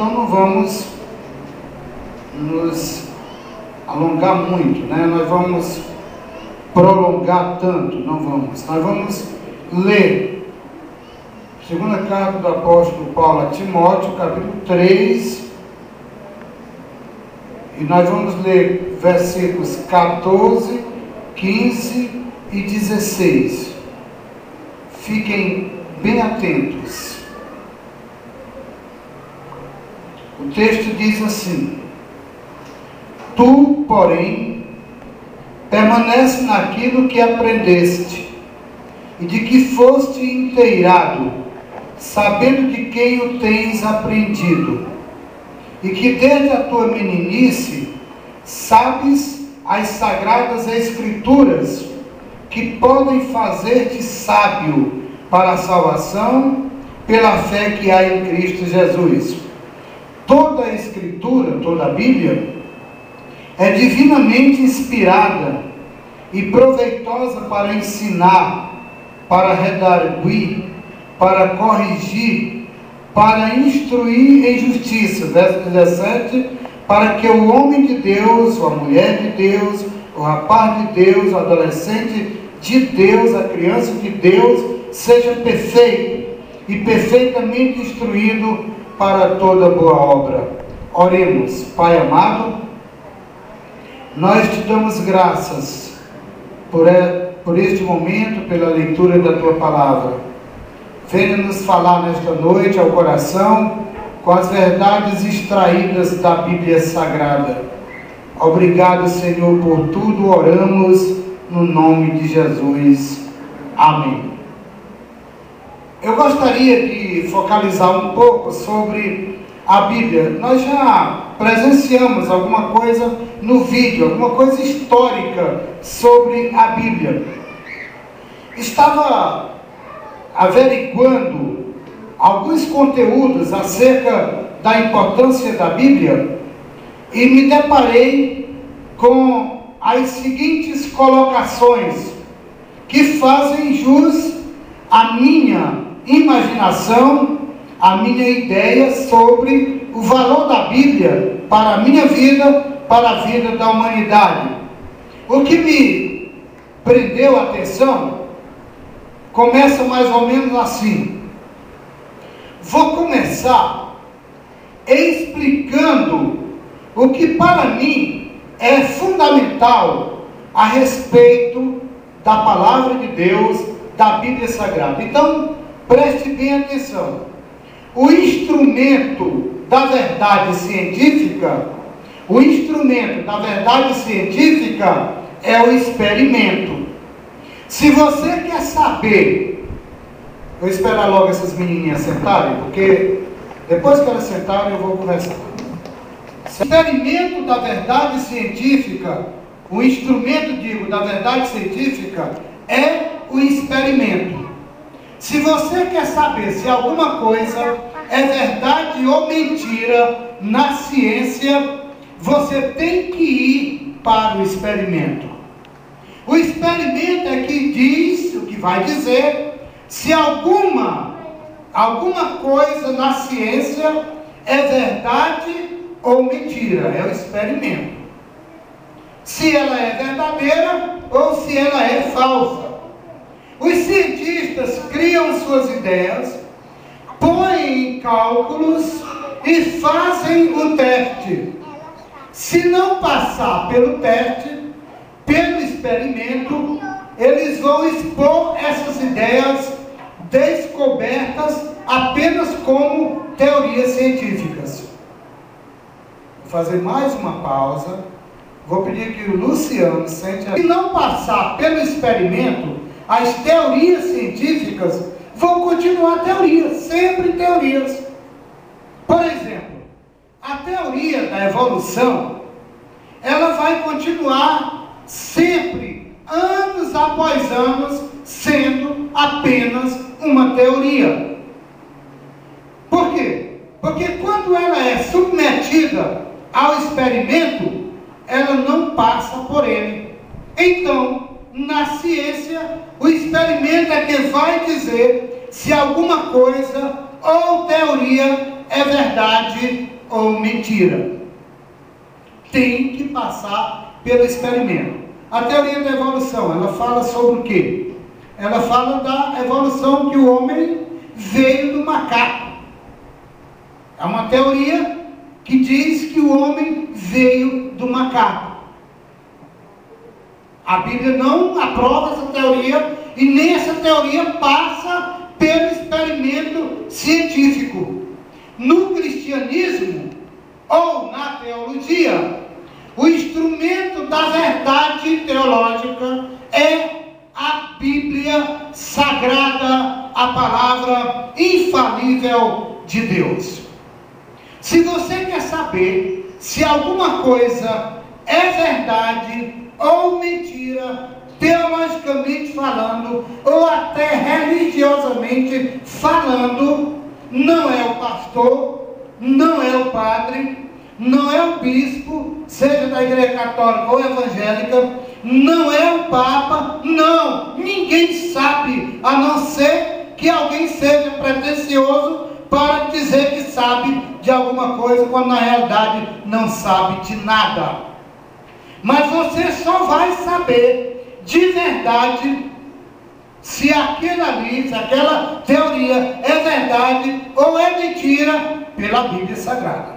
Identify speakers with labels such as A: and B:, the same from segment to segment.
A: então não vamos nos alongar muito, né? Nós vamos prolongar tanto, não vamos. Nós vamos ler segunda carta do apóstolo Paulo a Timóteo, capítulo 3, e nós vamos ler versículos 14, 15 e 16. Fiquem bem atentos. O texto diz assim: Tu, porém, permanece naquilo que aprendeste e de que foste inteirado, sabendo de quem o tens aprendido, e que desde a tua meninice sabes as sagradas escrituras, que podem fazer-te sábio para a salvação pela fé que há em Cristo Jesus. Toda a escritura, toda a Bíblia, é divinamente inspirada e proveitosa para ensinar, para redarguir, para corrigir, para instruir em justiça. Verso 17, para que o homem de Deus, ou a mulher de Deus, o rapaz de Deus, o adolescente de Deus, a criança de Deus, seja perfeito e perfeitamente instruído para toda boa obra. Oremos. Pai amado, nós te damos graças por este momento, pela leitura da tua palavra. Venha nos falar nesta noite ao coração com as verdades extraídas da Bíblia Sagrada. Obrigado, Senhor, por tudo. Oramos no nome de Jesus. Amém. Eu gostaria de focalizar um pouco sobre a Bíblia. Nós já presenciamos alguma coisa no vídeo, alguma coisa histórica sobre a Bíblia. Estava averiguando alguns conteúdos acerca da importância da Bíblia e me deparei com as seguintes colocações que fazem jus à minha imaginação, à minha ideia sobre o valor da Bíblia para a minha vida, para a vida da humanidade. O que me prendeu a atenção começa mais ou menos assim. Vou começar explicando o que para mim é fundamental a respeito da palavra de Deus, da Bíblia Sagrada. Então, preste bem atenção. O instrumento da verdade científica, é o experimento. Se você quer saber, vou esperar logo essas menininhas sentarem, porque depois que elas sentarem eu vou conversar. O experimento da verdade científica, o instrumento, da verdade científica é o experimento. Se você quer saber se alguma coisa é verdade ou mentira na ciência, você tem que ir para o experimento. O experimento é que diz, o que vai dizer, se alguma coisa na ciência é verdade ou mentira. É o experimento. Se ela é verdadeira ou se ela é falsa. Os cientistas criam suas ideias, põem em cálculos e fazem o teste. Se não passar pelo teste, pelo experimento, eles vão expor essas ideias descobertas apenas como teorias científicas. Vou fazer mais uma pausa. Vou pedir que o Luciano sente. Se não passar pelo experimento, as teorias científicas vão continuar teorias, sempre teorias. Por exemplo, a teoria da evolução, ela vai continuar sempre, anos após anos, sendo apenas uma teoria. Por quê? Porque quando ela é submetida ao experimento, ela não passa por ele. Então, na ciência, o experimento é que vai dizer se alguma coisa ou teoria é verdade ou mentira. Tem que passar pelo experimento. A teoria da evolução, ela fala sobre o quê? Ela fala da evolução que o homem veio do macaco. É uma teoria que diz que o homem veio do macaco. A Bíblia não aprova essa teoria e nem essa teoria passa pelo experimento científico. No cristianismo ou na teologia, o instrumento da verdade teológica é a Bíblia Sagrada, a palavra infalível de Deus. Se você quer saber se alguma coisa é verdade ou mentira, teologicamente falando, ou até religiosamente falando, não é o pastor, não é o padre, não é o bispo, seja da igreja católica ou evangélica, não é o papa, não, ninguém sabe, a não ser que alguém seja pretensioso para dizer que sabe de alguma coisa, quando na realidade não sabe de nada. Mas você só vai saber de verdade se aquilo ali, se aquela teoria é verdade ou é mentira pela Bíblia Sagrada.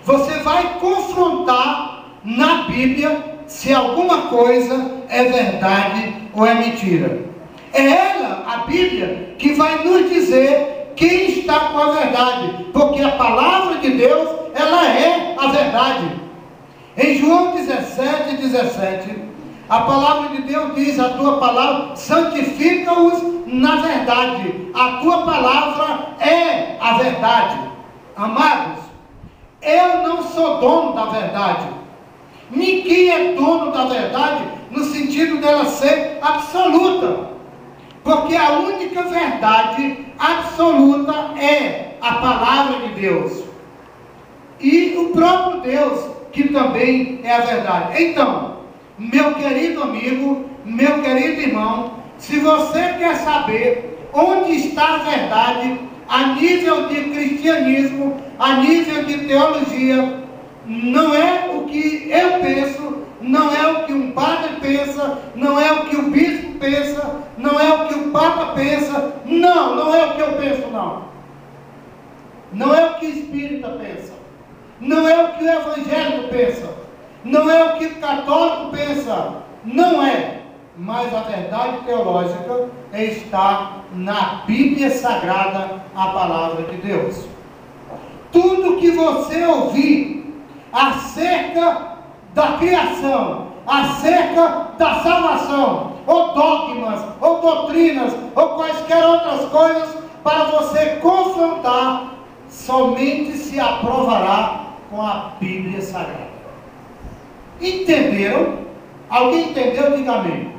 A: Você vai confrontar na Bíblia se alguma coisa é verdade ou é mentira. É ela, a Bíblia, que vai nos dizer quem está com a verdade, porque a palavra de Deus, ela é a verdade. Em João 17:17, a palavra de Deus diz: a tua palavra santifica-os na verdade, a tua palavra é a verdade. Amados, eu não sou dono da verdade. Ninguém é dono da verdade no sentido dela ser absoluta, porque a única verdade absoluta é a palavra de Deus e o próprio Deus, que também é a verdade. Então, meu querido amigo, meu querido irmão, se você quer saber onde está a verdade a nível de cristianismo, a nível de teologia, não é o que eu penso, não é o que um padre pensa, não é o que o bispo pensa, não é o que o papa pensa, não é o que eu penso, não é o que o espírita pensa, não é o que o evangélico pensa, não é o que o católico pensa, não é. Mas a verdade teológica está na Bíblia Sagrada, a palavra de Deus. Tudo que você ouvir acerca da criação, acerca da salvação, ou dogmas, ou doutrinas, ou quaisquer outras coisas, para você confrontar, somente se aprovará com a Bíblia Sagrada. Entenderam? Alguém entendeu? Diga amém.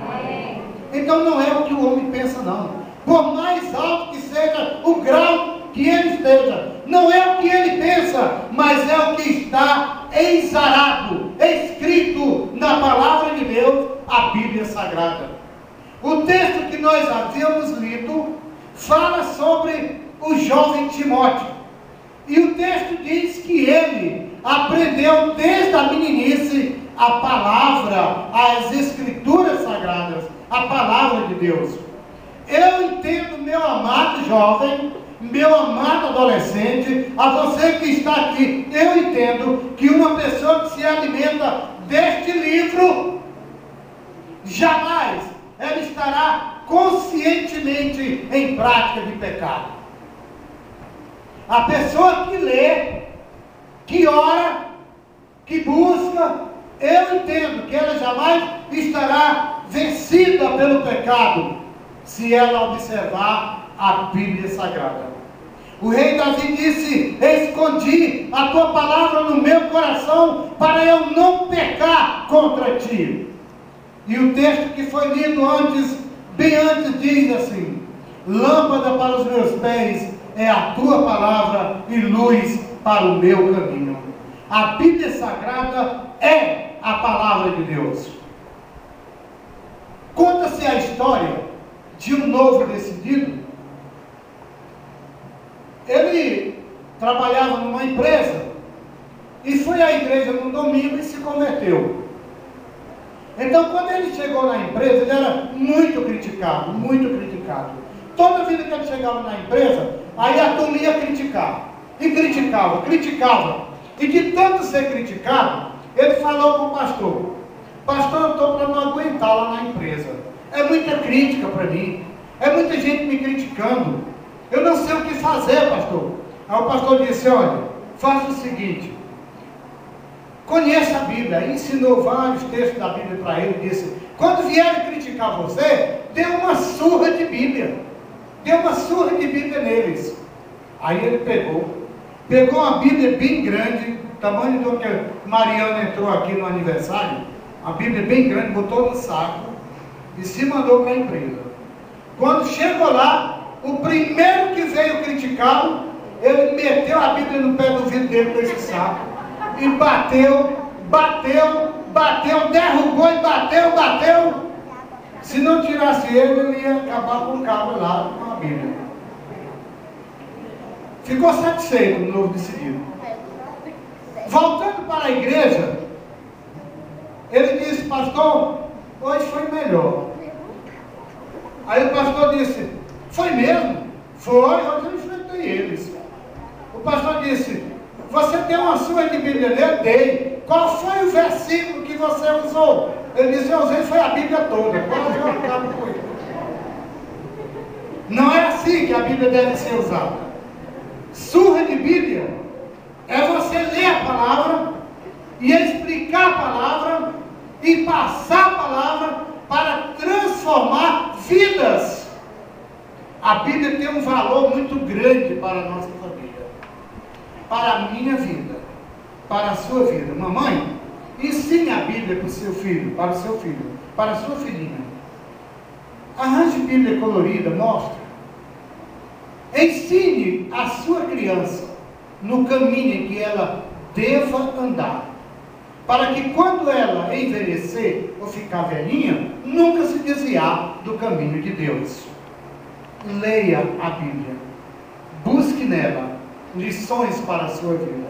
A: Amém. Então não é o que o homem pensa, não. Por mais alto que seja o grau que ele esteja, não é o que ele pensa, mas é o que está ensarado, escrito na palavra de Deus, a Bíblia Sagrada. O texto que nós havíamos lido fala sobre o jovem Timóteo. E o texto diz que ele aprendeu desde a meninice a palavra, as escrituras sagradas, a palavra de Deus. Eu entendo, meu amado jovem, meu amado adolescente, a você que está aqui, eu entendo que uma pessoa que se alimenta deste livro, jamais ela estará conscientemente em prática de pecado. A pessoa que lê, que ora, que busca, eu entendo que ela jamais estará vencida pelo pecado, se ela observar a Bíblia Sagrada. O rei Davi disse: escondi a tua palavra no meu coração, para eu não pecar contra ti. E o texto que foi lido antes, bem antes, diz assim: lâmpada para os meus pés é a tua palavra e luz para o meu caminho. A Bíblia Sagrada é a palavra de Deus. Conta-se a história de um novo decidido. Ele trabalhava numa empresa e foi à igreja no domingo e se converteu. Então, quando ele chegou na empresa, ele era muito criticado, muito criticado. Toda vida que ele chegava na empresa, aí a turma ia criticar. E criticava, criticava. E de tanto ser criticado, ele falou com o pastor: pastor, eu estou para não aguentar lá na empresa. É muita crítica para mim. É muita gente me criticando. Eu não sei o que fazer, pastor. Aí o pastor disse: olha, faça o seguinte. Conheça a Bíblia. Ensinou vários textos da Bíblia para ele. Disse: quando vierem criticar você, dê uma surra de Bíblia. Dê uma surra de Bíblia neles. Aí ele pegou uma Bíblia bem grande, tamanho do que Mariana entrou aqui no aniversário, a Bíblia bem grande, botou no saco e se mandou para a empresa. Quando chegou lá, o primeiro que veio criticá-lo, ele meteu a Bíblia no pé do vidro dele com esse saco e bateu, derrubou e bateu. Se não tirasse ele ia acabar com o cabo lá com a Bíblia. Ficou satisfeito no novo decidido. Voltando para a igreja, ele disse: pastor, hoje foi melhor. Aí o pastor disse: foi mesmo? Foi, hoje eu enfrentei eles. O pastor disse: você deu uma surra de Bíblia nele? Dei. Qual foi o versículo que você usou? Ele disse: eu usei, foi a Bíblia toda. Quase eu acabo com ele. Não é assim que a Bíblia deve ser usada. Surra de Bíblia é você ler a palavra e explicar a palavra e passar a palavra para transformar vidas. A Bíblia tem um valor muito grande para a nossa família, para a minha vida, para a sua vida. Mamãe, ensine a Bíblia para o seu filho, para a sua filhinha. Arranje Bíblia colorida, mostre. Ensine a sua criança no caminho em que ela deva andar, para que quando ela envelhecer ou ficar velhinha, nunca se desviar do caminho de Deus. Leia a Bíblia, busque nela lições para a sua vida.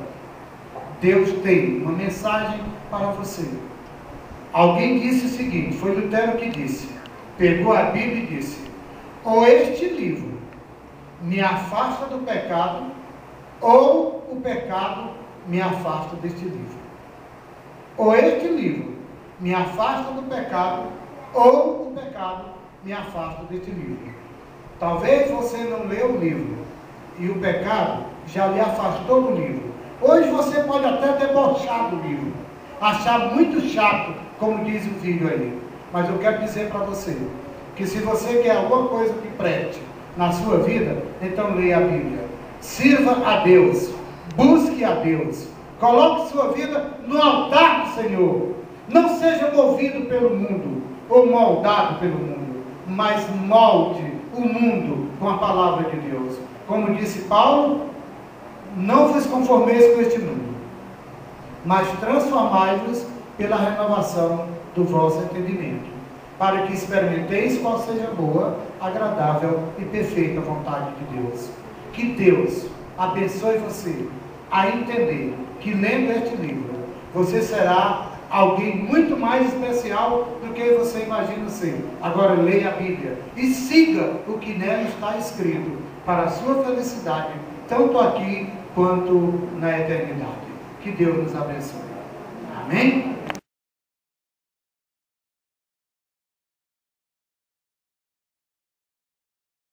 A: Deus tem uma mensagem para você. Alguém disse o seguinte, foi Lutero que disse, pegou a Bíblia e disse: ou este livro me afasta do pecado, ou o pecado me afasta deste livro. Ou este livro me afasta do pecado, ou o pecado me afasta deste livro. Talvez você não leu o livro, e o pecado já lhe afastou do livro. Hoje você pode até debochar do livro, achar muito chato, como diz o vídeo aí. Mas eu quero dizer para você, que se você quer alguma coisa que preste na sua vida, então leia a Bíblia. Sirva a Deus, busque a Deus, coloque sua vida no altar do Senhor. Não seja movido pelo mundo, ou moldado pelo mundo, mas molde o mundo com a palavra de Deus. Como disse Paulo, não vos conformeis com este mundo, mas transformai-vos pela renovação do vosso entendimento, para que experimenteis qual seja a boa, agradável e perfeita vontade de Deus. Que Deus abençoe você a entender que, lendo este livro, você será alguém muito mais especial do que você imagina ser. Agora leia a Bíblia e siga o que nela está escrito, para a sua felicidade, tanto aqui quanto na eternidade. Que Deus nos abençoe. Amém?